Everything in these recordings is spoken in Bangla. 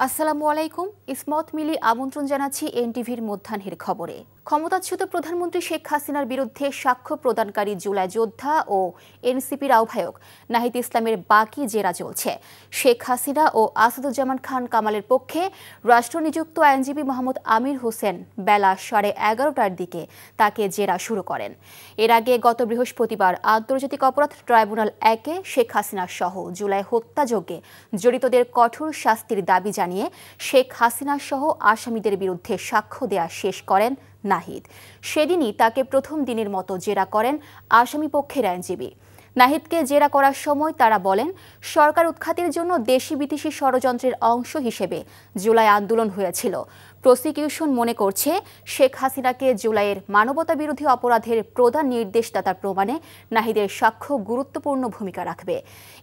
আসসালামু আলাইকুম। ইসমত মিলি আমন্ত্রণ জানাচ্ছি এনটিভির মধ্যাহ্নের খবরে। ক্ষমতাচ্যুত প্রধানমন্ত্রী শেখ হাসিনার বিরুদ্ধে সাক্ষ্য প্রদানকারী জুলাই যোদ্ধা ও এনসিপির আহ্বায়ক নাহিদ ইসলামের বাকি জেরা চলছে। শেখ হাসিনা ও আসাদুজ্জামান খান কামালের পক্ষে রাষ্ট্রনিযুক্ত আইনজীবী মোহাম্মদ আমির হোসেন বেলা 11:30টার দিকে তাকে জেরা শুরু করেন। এর আগে গত বৃহস্পতিবার আন্তর্জাতিক অপরাধ ট্রাইব্যুনাল 1-এ শেখ হাসিনা সহ জুলাই হত্যাযজ্ঞে জড়িতদের কঠোর শাস্তির দাবি জানিয়ে শেখ হাসিনা সহ আসামিদের বিরুদ্ধে সাক্ষ্য দেয়া শেষ করেন নাহিদ। সেদিনই তাকে প্রথম দিনের মতো জেরা করেন আসামি পক্ষের আইনজীবী। নাহিদকে জেরা করার সময় তারা বলেন, সরকার উৎখাতের জন্য দেশি বিদেশি ষড়যন্ত্রের অংশ হিসেবে জুলাই আন্দোলন হয়েছিল। প্রসিকিউশন মনে করছে শেখ হাসিনাকে জুলাইয়ের মানবতা বিরোধী অপরাধের প্রধান নির্দেশদাতা প্রমাণে নাহিদের সাক্ষ্য গুরুত্বপূর্ণ ভূমিকা রাখবে।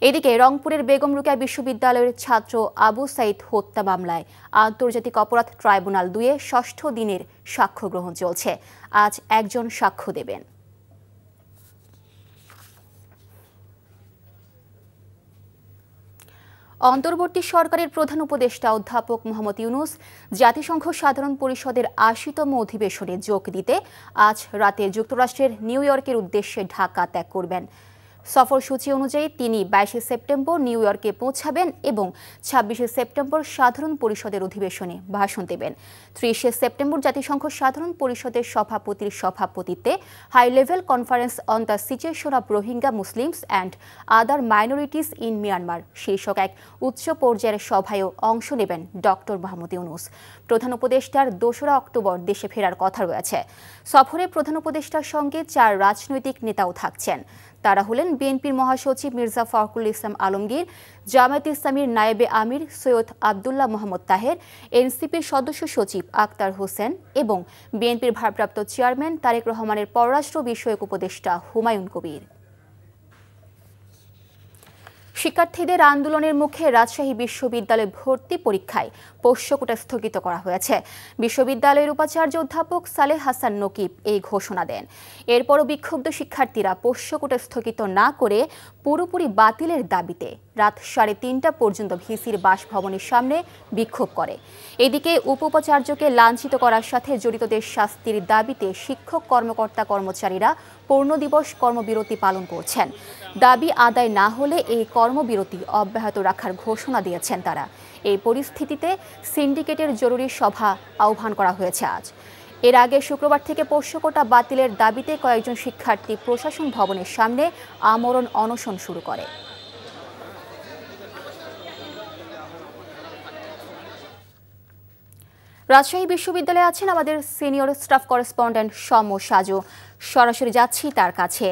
এদিকে রংপুরের বেগম রোকেয়া বিশ্ববিদ্যালয়ের ছাত্র আবু সাইদ হত্যা মামলায় আন্তর্জাতিক অপরাধ ট্রাইব্যুনাল 2-এ 6ষ্ঠ দিনের সাক্ষ্য গ্রহণ চলছে। আজ একজন সাক্ষ্য দেবেন। অন্তর্বর্তী সরকারের প্রধান উপদেষ্টা অধ্যাপক মোহাম্মদ ইউনূস জাতিসংঘ সাধারণ পরিষদের ৮০তম অধিবেশনে যোগ দিতে আজ রাতে যুক্তরাষ্ট্রের নিউ ইয়র্কের উদ্দেশ্যে ঢাকা ত্যাগ করবেন। সফরসূচি অনুযায়ী তিনি ২২শে সেপ্টেম্বর নিউ ইয়র্কে পৌঁছাবেন এবং ২৬শে সেপ্টেম্বর সাধারণ পরিষদের অধিবেশনে ভাষণ দেবেন। ৩০শে সেপ্টেম্বর জাতিসংঘ সাধারণ পরিষদের সভাপতির সভাপতিত্বে high level conference on the situation of Rohingya Muslims and other minorities in Myanmar শীর্ষক এক উচ্চ পর্যায়ের সভায়ও অংশ নেবেন ডক্টর মোহাম্মদ ইউনূস। প্রধান উপদেষ্টার ২রা অক্টোবর দেশে ফেরার কথা রয়েছে। সফরে প্রধান উপদেষ্টার সঙ্গে ৪ রাজনৈতিক নেতাও থাকছেন। তারা হলেন বিএনপির মহাসচিব মির্জা ফখরুল ইসলাম আলমগীর, জামায়াতে ইসলামীর নায়েবে আমির সৈয়দ আবদুল্লাহ মোহাম্মদ তাহের, এনসিপির সদস্য সচিব আক্তার হোসেন এবং বিএনপির ভারপ্রাপ্ত চেয়ারম্যান তারেক রহমানের পররাষ্ট্র বিষয়ক উপদেষ্টা হুমায়ুন কবির। শিক্ষার্থীদের আন্দোলনের মুখে রাজশাহী বিশ্ববিদ্যালয় ভর্তি পরীক্ষায় পোষ্যকোটা স্থগিত করা হয়েছে। বিশ্ববিদ্যালয়ের উপাচার্য অধ্যাপক সালেহ হাসান নকিব এই ঘোষণা দেন। এরপরও বিক্ষুব্ধ শিক্ষার্থীরা পোষ্যকোটা স্থগিত না করে পুরোপুরি বাতিলের দাবিতে রাত 3:30টা পর্যন্ত ভিসির বাসভবনের সামনে বিক্ষোভ করে। এদিকে উপাচার্যকে লাঞ্ছিত করার সাথে জড়িতদের শাস্তির দাবিতে শিক্ষক কর্মকর্তা কর্মচারীরা পূর্ণদিবস কর্মবিরতি পালন করছেন। দাবি আদায় না হলে এই কর্মবিরতি অব্যাহত রাখার ঘোষণা দিয়েছেন তারা। এই পরিস্থিতিতে সিন্ডিকেটের জরুরি সভা আহ্বান করা হয়েছে আজ। এর আগে শুক্রবার থেকে পোষ্যকোটা বাতিলের দাবিতে কয়েকজন শিক্ষার্থী প্রশাসন ভবনের সামনে আমরণ অনশন শুরু করে। রাজশাহী বিশ্ববিদ্যালয়ে আছেন আমাদের senior staff correspondent Soumya Saju. সরাসরি যাচ্ছি তার কাছে।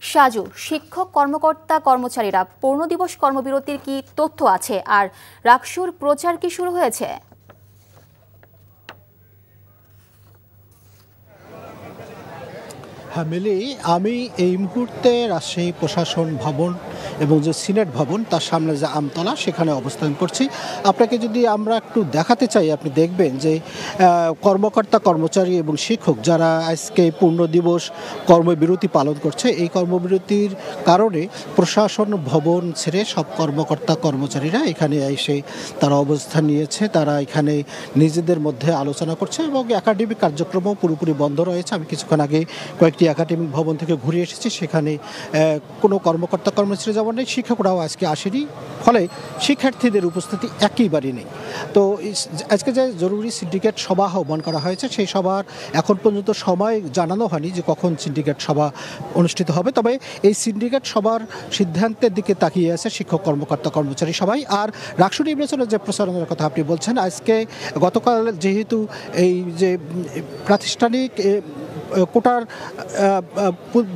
সাজু, শিক্ষক কর্মকর্তা কর্মচারীরা পূর্ণদিবস কর্মবিরতির কি তথ্য আছে, আর রাকসুর প্রচার কি শুরু হয়েছে? হ্যাঁ মিলি, আমি এই মুহূর্তে রাজশাহী প্রশাসন ভবন এবং যে সিনেট ভবন তার সামনে যে আমতলা সেখানে অবস্থান করছি। আপনাকে যদি আমরা একটু দেখাতে চাই, আপনি দেখবেন যে কর্মকর্তা কর্মচারী এবং শিক্ষক যারা আজকে পূর্ণ দিবস কর্মবিরতি পালন করছে, এই কর্মবিরতির কারণে প্রশাসন ভবন ছেড়ে সব কর্মকর্তা কর্মচারীরা এখানে এসে তারা অবস্থান নিয়েছে। তারা এখানে নিজেদের মধ্যে আলোচনা করছে এবং একাডেমিক কার্যক্রমও পুরোপুরি বন্ধ রয়েছে। আমি কিছুক্ষণ আগে কয়েকটি একাডেমিক ভবন থেকে ঘুরে এসেছি, সেখানে কোনো কর্মকর্তা কর্মচারী যেমন নেই, শিক্ষকরাও আজকে আসেনি, ফলে শিক্ষার্থীদের উপস্থিতি একেবারেই নেই। তো আজকে যে জরুরি সিন্ডিকেট সভা আহ্বান করা হয়েছে, সেই সভার এখন পর্যন্ত সময় জানানো হয়নি যে কখন সিন্ডিকেট সভা অনুষ্ঠিত হবে। তবে এই সিন্ডিকেট সভার সিদ্ধান্তের দিকে তাকিয়ে আছে শিক্ষক কর্মকর্তা কর্মচারী সবাই। আর রাকসু নির্বাচনের যে প্রচারণার কথা আপনি বলছেন, আজকে গতকাল যেহেতু এই যে প্রাতিষ্ঠানিক কোটার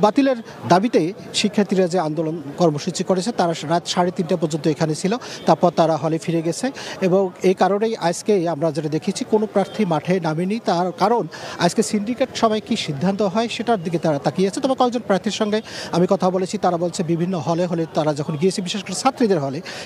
বাতিলের দাবিতে শিক্ষার্থীরা যে আন্দোলন কর্মসূচি করেছে, তারা রাত 3:30টা পর্যন্ত এখানে ছিল, তারপর তারা হলে ফিরে গেছে। এবং এই কারণেই আজকে আমরা যেটা দেখেছি, কোনো প্রার্থী মাঠে নামেনি। তার কারণ আজকে সিন্ডিকেট সবাই কি সিদ্ধান্ত হয় সেটার দিকে তারা তাকিয়েছে। তবে কয়েকজন প্রার্থীর সঙ্গে আমি কথা বলেছি, তারা বলছে বিভিন্ন হলে তারা যখন গিয়েছে, বিশেষ করে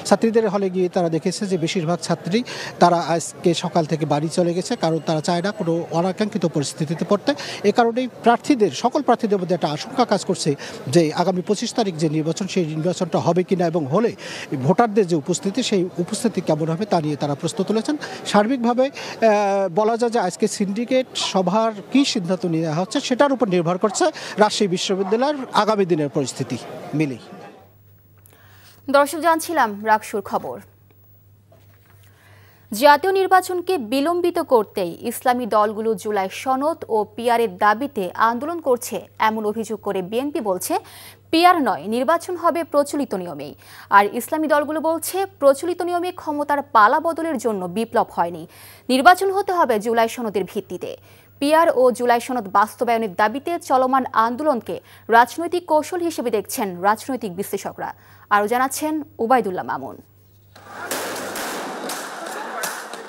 ছাত্রীদের হলে গিয়ে তারা দেখেছে যে বেশিরভাগ ছাত্রী তারা আজকে সকাল থেকে বাড়ি চলে গেছে, কারণ তারা চায় না কোনো অনাকাঙ্ক্ষিত পরিস্থিতিতে পড়তে। এ কারণে কারণেই সকল প্রার্থীদের মধ্যে একটা আশঙ্কা কাজ করছে যে আগামী 25 তারিখ যে নির্বাচন, সেই নির্বাচনটা হবে কিনা এবং হলে ভোটারদের যে উপস্থিতি, সেই উপস্থিতি কেমন হবে তা নিয়ে তারা প্রশ্ন তুলেছেন। সার্বিকভাবে বলা যায় যে আজকে সিন্ডিকেট সভার কী সিদ্ধান্ত নেওয়া হচ্ছে সেটার উপর নির্ভর করছে রাজশাহী বিশ্ববিদ্যালয়ের আগামী দিনের পরিস্থিতি মিলি। দর্শক, জানছিলাম রাকসুর খবর। জাতীয় নির্বাচনকে বিলম্বিত করতেই ইসলামী দলগুলো জুলাই সনদ ও পিআরের দাবিতে আন্দোলন করছে এমন অভিযোগ করে বিএনপি বলছে পিআর নয়, নির্বাচন হবে প্রচলিত নিয়মেই। আর ইসলামী দলগুলো বলছে প্রচলিত নিয়মে ক্ষমতার পালা বদলের জন্য বিপ্লব হয়নি, নির্বাচন হতে হবে জুলাই সনদের ভিত্তিতে। পিআর ও জুলাই সনদ বাস্তবায়নের দাবিতে চলমান আন্দোলনকে রাজনৈতিক কৌশল হিসেবে দেখছেন রাজনৈতিক বিশ্লেষকরা। আরও জানাচ্ছেন ওবায়দুল্লাহ মামুন।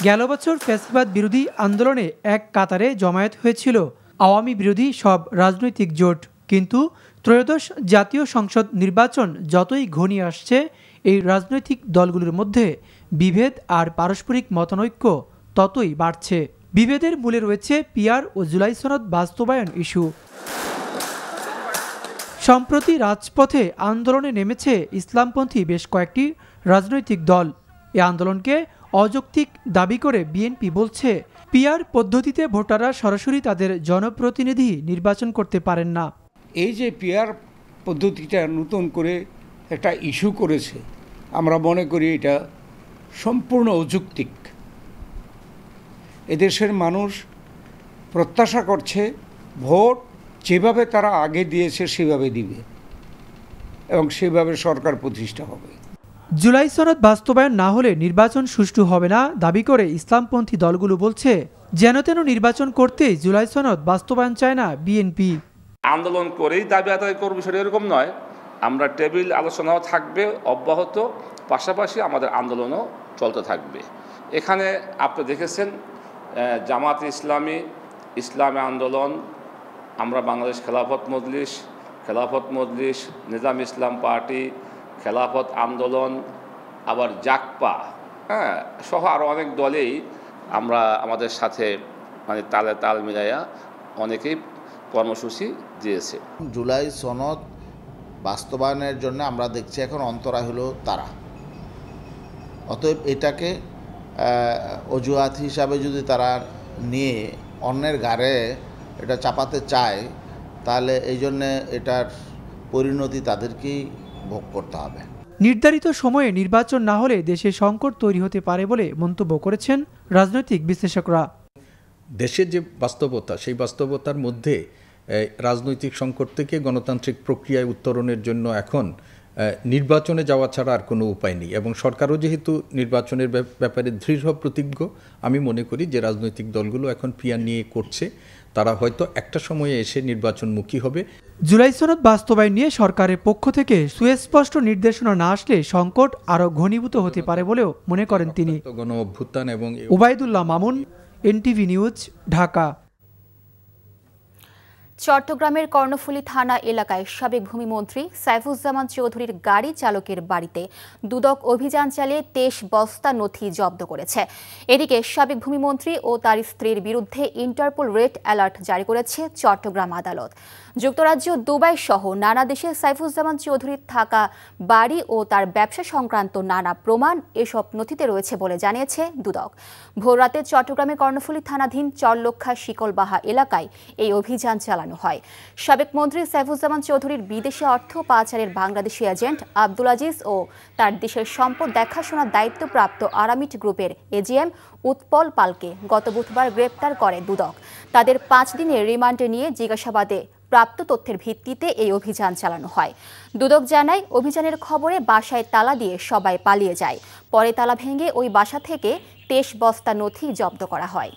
গেল বছর ফ্যাসিবাদ বিরোধী আন্দোলনে এক কাতারে জমায়েত হয়েছিল আওয়ামী বিরোধী সব রাজনৈতিক জোট। কিন্তু ত্রয়োদশ জাতীয় সংসদ নির্বাচন যতই ঘনিয়ে আসছে, এই রাজনৈতিক দলগুলোর মধ্যে বিভেদ আর পারস্পরিক মতানৈক্য ততই বাড়ছে। বিভেদের মূলে রয়েছে পিআর ও জুলাই সনদ বাস্তবায়ন ইস্যু। সম্প্রতি রাজপথে আন্দোলনে নেমেছে ইসলামপন্থী বেশ কয়েকটি রাজনৈতিক দল। এ আন্দোলনকে অযৌক্তিক দাবি করে বিএনপি বলছে পিআর পদ্ধতিতে ভোটাররা সরাসরি তাদের জনপ্রতিনিধি নির্বাচন করতে পারেন না। এই যে পিআর পদ্ধতিটা নতুন করে একটা ইস্যু করেছে, আমরা মনে করি এটা সম্পূর্ণ অযৌক্তিক। এদেশের মানুষ প্রত্যাশা করছে ভোট যেভাবে তারা আগে দিয়েছে সেভাবে দিবে এবং সেভাবে সরকার প্রতিষ্ঠা হবে। জুলাই সনদ বাস্তবায়ন না হলে নির্বাচন সুষ্ঠু হবে না দাবি করে ইসলামপন্থী দলগুলো বলছে যেন তেন নির্বাচন করতেই জুলাই সনদ বাস্তবায়ন চায় না বিএনপি। আন্দোলন করেই দাবি আদায় করবে সেটা এরকম নয়, আমরা টেবিল আলোচনাও থাকবে অব্যাহত, পাশাপাশি আমাদের আন্দোলনও চলতে থাকবে। এখানে আপনি দেখেছেন জামাত ইসলামী, ইসলামী আন্দোলন, আমরা বাংলাদেশ খেলাফত মজলিস, নিজাম ইসলাম পার্টি, খেলাফত আন্দোলন, আবার জাকপা, সহ আরও অনেক দলেই আমরা আমাদের সাথে মানে তালে তাল মিলাইয়া অনেকেই কর্মসূচি দিয়েছে। জুলাই সনদ বাস্তবায়নের জন্য আমরা দেখছি এখন অন্তরায় হলো তারা। অতএব এটাকে অজুহাত হিসাবে যদি তারা নিয়ে অন্যের ঘাড়ে এটা চাপাতে চায়, তাহলে এই জন্যে এটার পরিণতি তাদেরকেই ভোগ করতে হবে। নির্ধারিত সময়ে নির্বাচন না হলে দেশে সংকট তৈরি হতে পারে বলে মন্তব্য করেছেন রাজনৈতিক বিশ্লেষকরা। দেশের যে বাস্তবতা, সেই বাস্তবতার মধ্যে রাজনৈতিক সংকট থেকে গণতান্ত্রিক প্রক্রিয়ায় উত্তরণের জন্য এখন নির্বাচনে যাওয়া ছাড়া আর কোনো উপায় নেই এবং সরকারও যেহেতু নির্বাচনের ব্যাপারে দৃঢ় প্রতিজ্ঞ, আমি মনে করি যে রাজনৈতিক দলগুলো এখন পিআর নিয়ে করছে, তারা হয়তো একটা সময়ে এসে নির্বাচনমুখী হবে। জুলাই সনদ বাস্তবায়ন নিয়ে সরকারের পক্ষ থেকে সুস্পষ্ট নির্দেশনা না আসলে সংকট আরও ঘনীভূত হতে পারে বলেও মনে করেন তিনি। গণ অভ্যুত্থান এবং ওবায়দুল্লাহ মামুন, এনটিভি নিউজ, ঢাকা। চট্টগ্রামের কর্ণফুলী থানা এলাকায় সাবেক ভূমিমন্ত্রী সাইফুজ্জামান চৌধুরীর গাড়ি চালকের বাড়িতে দুদক অভিযান চালিয়ে 23 বস্তা নথি জব্দ করেছে। এদিকে সাবেক ভূমিমন্ত্রী ও তার স্ত্রীর বিরুদ্ধে ইন্টারপোল রেড অ্যালার্ট জারি করেছে চট্টগ্রাম আদালত। যুক্তরাজ্য, দুবাই সহ নানা দেশে সাইফুজ্জামান চৌধুরীর থাকা বাড়ি ও তার ব্যবসা সংক্রান্ত নানা প্রমাণ এসব নথিতে রয়েছে বলে জানিয়েছে দুদক। ভোররাতে চট্টগ্রামের কর্ণফুলী থানাধীন চরলক্ষা শিকলবাহা এলাকায় এই অভিযান চালানো হয়। সাবেক মন্ত্রী সাইফুজ্জামান চৌধুরীর বিদেশে অর্থ পাচারের বাংলাদেশি এজেন্ট আব্দুল আজিজ ও তার দেশের সম্পদ দেখাশোনার দায়িত্বপ্রাপ্ত আরামিট গ্রুপের এজিএম উৎপল পালকে গত বুধবার গ্রেপ্তার করে দুদক। তাদের 5 দিনের রিমান্ডে নিয়ে জিজ্ঞাসাবাদে প্রাপ্ত তথ্যের ভিত্তিতে এই অভিযান চালানো হয়। দুদক জানায়, অভিযানের খবরে বাসায় তালা দিয়ে সবাই পালিয়ে যায়। পরে তালা ভেঙে ওই বাসা থেকে 23 বস্তা নথি জব্দ করা হয়।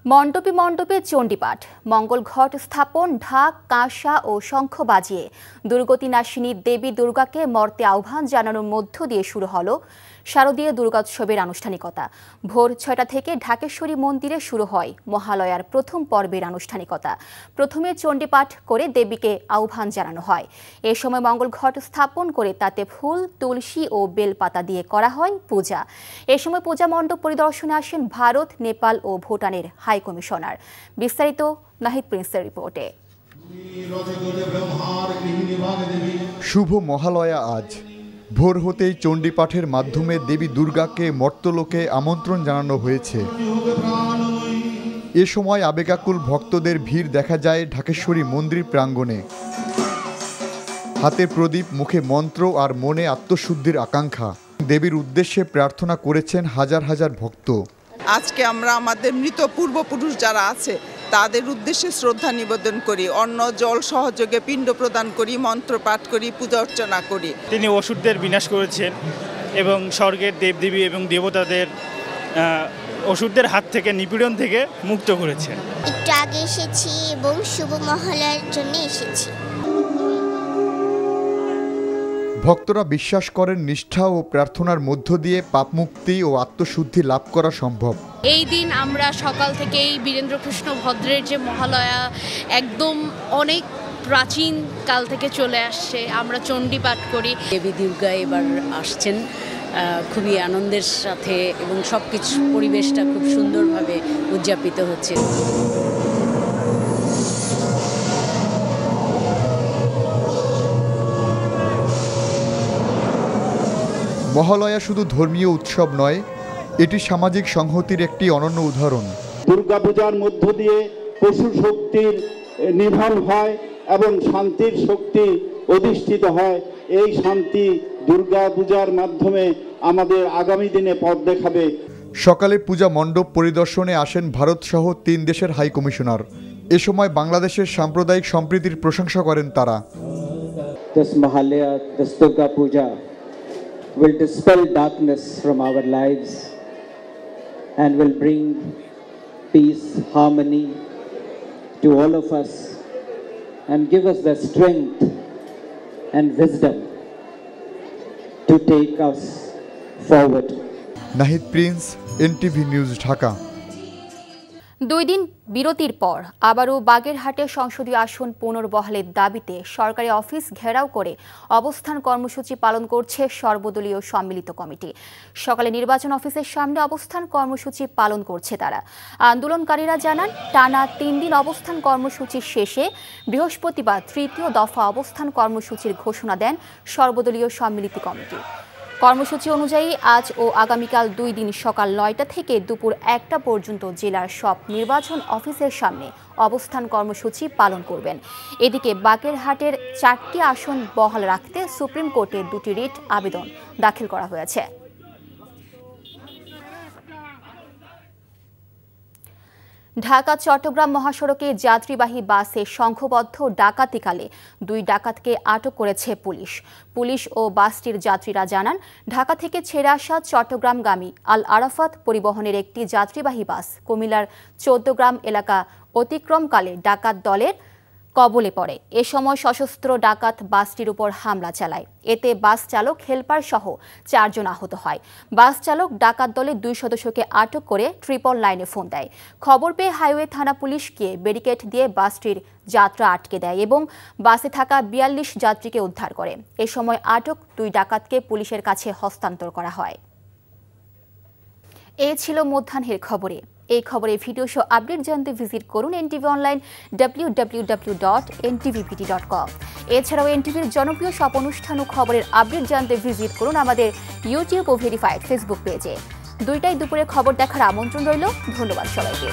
মণ্ডপে মণ্ডপে চণ্ডীপাঠ, মঙ্গল ঘট স্থাপন, ঢাক, কাঁসা ও শঙ্খ বাজিয়ে দুর্গতিনাশিনী দেবী দুর্গাকে মর্তে আহ্বান জানানোর মধ্য দিয়ে শুরু হলো শারদীয় দুর্গোৎসবের আনুষ্ঠানিকতা। ভোর ৬টা থেকে ঢাকেশ্বরী মন্দিরে শুরু হয় মহালয়ার প্রথম পর্বের আনুষ্ঠানিকতা। প্রথমে চণ্ডীপাঠ করে দেবীকে আহ্বান জানানো হয়। এ সময় মঙ্গল ঘট স্থাপন করে তাতে ফুল, তুলসী ও বেলপাতা দিয়ে করা হয় পূজা। এ সময় পূজা মণ্ডপ পরিদর্শনে আসেন ভারত, নেপাল ও ভুটানের হাই কমিশনার। বিস্তারিত নাহিদ প্রিন্সের রিপোর্টে। শুভ মহালয়া আজ। ভোর হতেই চণ্ডীপাঠের মাধ্যমে দেবী দুর্গাকে মর্তলোকে আমন্ত্রণ জানানো হয়েছে। এ সময় আবেগাকুল ভক্তদের ভিড় দেখা যায় ঢাকেশ্বরী মন্দির প্রাঙ্গণে। হাতে প্রদীপ, মুখে মন্ত্র আর মনে আত্মশুদ্ধির আকাঙ্ক্ষা। দেবীর উদ্দেশ্যে প্রার্থনা করেছেন হাজার হাজার ভক্ত। আজকে আমরা আমাদের মৃত পূর্বপুরুষ যারা আছে তাদের উদ্দেশ্যে শ্রদ্ধা নিবেদন করি, অন্ন জল সহযোগে পিণ্ড প্রদান করি, মন্ত্র পাঠ করি, পূজা অর্চনা করি। তিনি অসুরদের বিনাশ করেছেন এবং স্বর্গের দেবদেবী এবং দেবতাদের অসুরদের হাত থেকে, নিপীড়ন থেকে মুক্ত করেছেন। একটু আগে এসেছি এবং শুভ মহালয়ার জন্য এসেছি। ভক্তরা বিশ্বাস করেন নিষ্ঠা ও প্রার্থনার মধ্য দিয়ে পাপমুক্তি ও আত্মশুদ্ধি লাভ করা সম্ভব। এই দিন আমরা সকাল থেকেই বীরেন্দ্রকৃষ্ণ ভদ্রের যে মহালয়া একদম অনেক প্রাচীন কাল থেকে চলে আসছে, আমরা চণ্ডী পাঠ করি। দেবী দুর্গা এবার আসছেন খুবই আনন্দের সাথে এবং সব কিছু পরিবেশটা খুব সুন্দরভাবে উদযাপিত হচ্ছে। মহালয়া শুধু ধর্মীয় উৎসব নয়, এটি সামাজিক সংহতির একটি অনন্য উদাহরণ। দুর্গাপূজার মধ্য দিয়ে পশু শক্তির নিধন হয় এবং শান্তির শক্তি অধিষ্ঠিত হয়। এই শান্তি দুর্গাপূজার মাধ্যমে আমাদের আগামী দিনে পথ দেখাবে। সকালে পূজা মণ্ডপ পরিদর্শনে আসেন ভারত সহ 3 দেশের হাই কমিশনার। এ সময় বাংলাদেশের সাম্প্রদায়িক সম্প্রীতির প্রশংসা করেন তারা। will dispel darkness from our lives and will bring peace, harmony to all of us and give us the strength and wisdom to take us forward. Nahid Prince, NTV news, Dhaka. 2 দিন বিরতির পর আবারও বাগেরহাটে সংসদীয় আসন পুনর্বহালের দাবিতে সরকারি অফিস ঘেরাও করে অবস্থান কর্মসূচি পালন করছে সর্বদলীয় সম্মিলিত কমিটি। সকালে নির্বাচন অফিসের সামনে অবস্থান কর্মসূচি পালন করছে তারা। আন্দোলনকারীরা জানান, টানা 3 দিন অবস্থান কর্মসূচির শেষে বৃহস্পতিবার 3য় দফা অবস্থান কর্মসূচির ঘোষণা দেন সর্বদলীয় সম্মিলিত কমিটি। কর্মসূচি অনুযায়ী আজ ও আগামীকাল 2 দিন সকাল 9টা থেকে দুপুর 1টা পর্যন্ত জেলার সব নির্বাচন অফিসের সামনে অবস্থান কর্মসূচি পালন করবেন। এদিকে বাগেরহাটের 4টি আসন বহাল রাখতে সুপ্রিম কোর্টে 2টি রিট আবেদন দাখিল করা হয়েছে। ঢাকা চট্টগ্রাম মহাসড়কে যাত্রীবাহী বাসে সংঘবদ্ধ ডাকাতিকালে 2 ডাকাতকে আটক করেছে পুলিশ। পুলিশ ও বাসটির যাত্রীরা জানান, ঢাকা থেকে ছেড়ে আসা চট্টগ্রামগামী আল আরাফাত পরিবহনের একটি যাত্রীবাহী বাস কুমিল্লার 14 গ্রাম এলাকা অতিক্রমকালে ডাকাত দলের কবলে পড়ে। এ সময় সশস্ত্র ডাকাত বাসটির উপর হামলা চালায়। এতে বাস চালক, হেলপার সহ 4 জন আহত হয়। বাস চালক ডাকাত দলের 2 সদস্যকে আটক করে 999-এ ফোন দেয়। খবর পেয়ে হাইওয়ে থানা পুলিশ গিয়ে ব্যারিকেড দিয়ে বাসটির যাত্রা আটকে দেয় এবং বাসে থাকা 42 যাত্রীকে উদ্ধার করে। এ সময় আটক 2 ডাকাতকে পুলিশের কাছে হস্তান্তর করা হয়। এ ছিল মধ্যাহ্নের খবরে। এই খবরে ভিডিও শো আপডেট জানতে ভিজিট করুন NTV অনলাইন www.ntvpt.com। এছাড়াও NTVর জনপ্রিয় সব অনুষ্ঠান ও খবরের আপডেট জানতে ভিজিট করুন আমাদের ইউটিউব ও ভেরিফাইড ফেসবুক পেজে। 2টায় দুপুরে খবর দেখার আমন্ত্রণ রইল। ধন্যবাদ সবাইকে।